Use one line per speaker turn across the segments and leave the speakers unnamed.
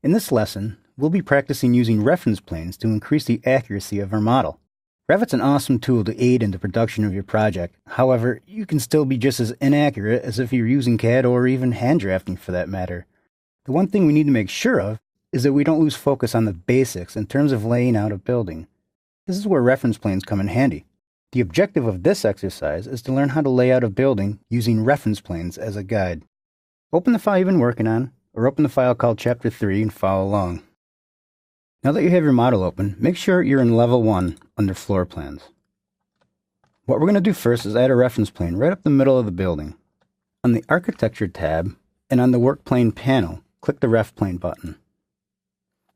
In this lesson, we'll be practicing using reference planes to increase the accuracy of our model. Revit's an awesome tool to aid in the production of your project. However, you can still be just as inaccurate as if you're using CAD or even hand drafting for that matter. The one thing we need to make sure of is that we don't lose focus on the basics in terms of laying out a building. This is where reference planes come in handy. The objective of this exercise is to learn how to lay out a building using reference planes as a guide. Open the file you've been working on, or open the file called Chapter 3 and follow along. Now that you have your model open, make sure you're in Level 1 under Floor Plans. What we're going to do first is add a reference plane right up the middle of the building. On the Architecture tab and on the Work Plane panel, click the Ref Plane button.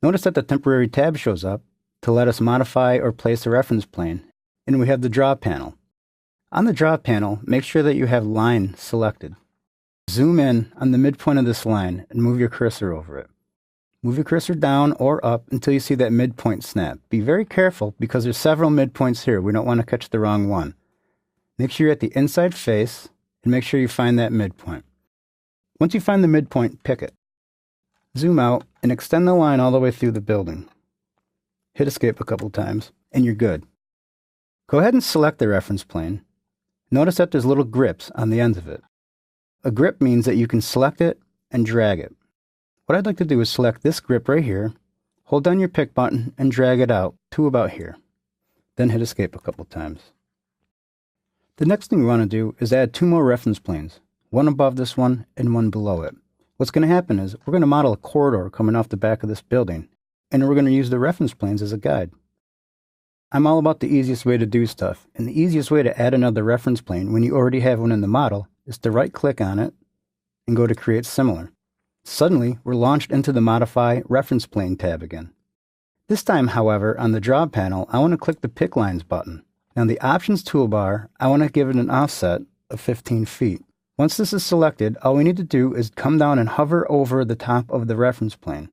Notice that the temporary tab shows up to let us modify or place a reference plane, and we have the Draw panel. On the Draw panel, make sure that you have Line selected. Zoom in on the midpoint of this line and move your cursor over it. Move your cursor down or up until you see that midpoint snap. Be very careful because there's several midpoints here. We don't want to catch the wrong one. Make sure you're at the inside face and make sure you find that midpoint. Once you find the midpoint, pick it. Zoom out and extend the line all the way through the building. Hit Escape a couple times and you're good. Go ahead and select the reference plane. Notice that there's little grips on the ends of it. A grip means that you can select it and drag it. What I'd like to do is select this grip right here, hold down your pick button and drag it out to about here. Then hit Escape a couple times. The next thing we want to do is add 2 more reference planes, one above this one and one below it. What's going to happen is we're going to model a corridor coming off the back of this building, and we're going to use the reference planes as a guide. I'm all about the easiest way to do stuff, and the easiest way to add another reference plane when you already have one in the model is to right-click on it and go to Create Similar. Suddenly, we're launched into the Modify Reference Plane tab again. This time, however, on the Draw panel, I want to click the Pick Lines button. Now, in the Options toolbar, I want to give it an offset of 15 feet. Once this is selected, all we need to do is come down and hover over the top of the reference plane.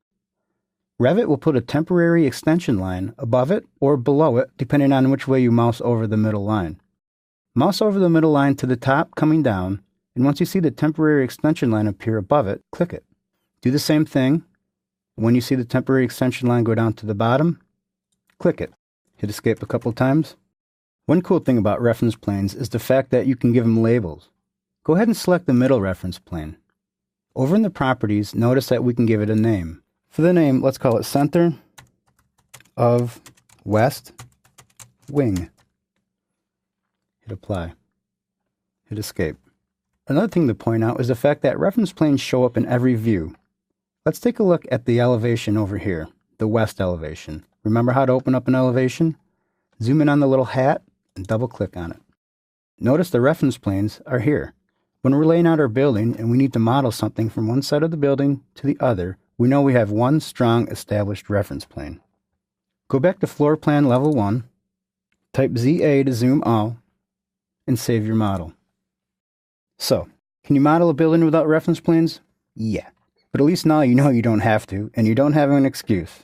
Revit will put a temporary extension line above it or below it, depending on which way you mouse over the middle line. Mouse over the middle line to the top, coming down, and once you see the temporary extension line appear above it, click it. Do the same thing. When you see the temporary extension line go down to the bottom, click it. Hit Escape a couple times. One cool thing about reference planes is the fact that you can give them labels. Go ahead and select the middle reference plane. Over in the Properties, notice that we can give it a name. For the name, let's call it Center of West Wing. Hit Apply. Hit Escape. Another thing to point out is the fact that reference planes show up in every view. Let's take a look at the elevation over here, the west elevation. Remember how to open up an elevation? Zoom in on the little hat and double-click on it. Notice the reference planes are here. When we're laying out our building and we need to model something from one side of the building to the other, we know we have one strong established reference plane. Go back to Floor Plan Level 1, type ZA to zoom all, and save your model. So, can you model a building without reference planes? Yeah. But at least now you know you don't have to, and you don't have an excuse.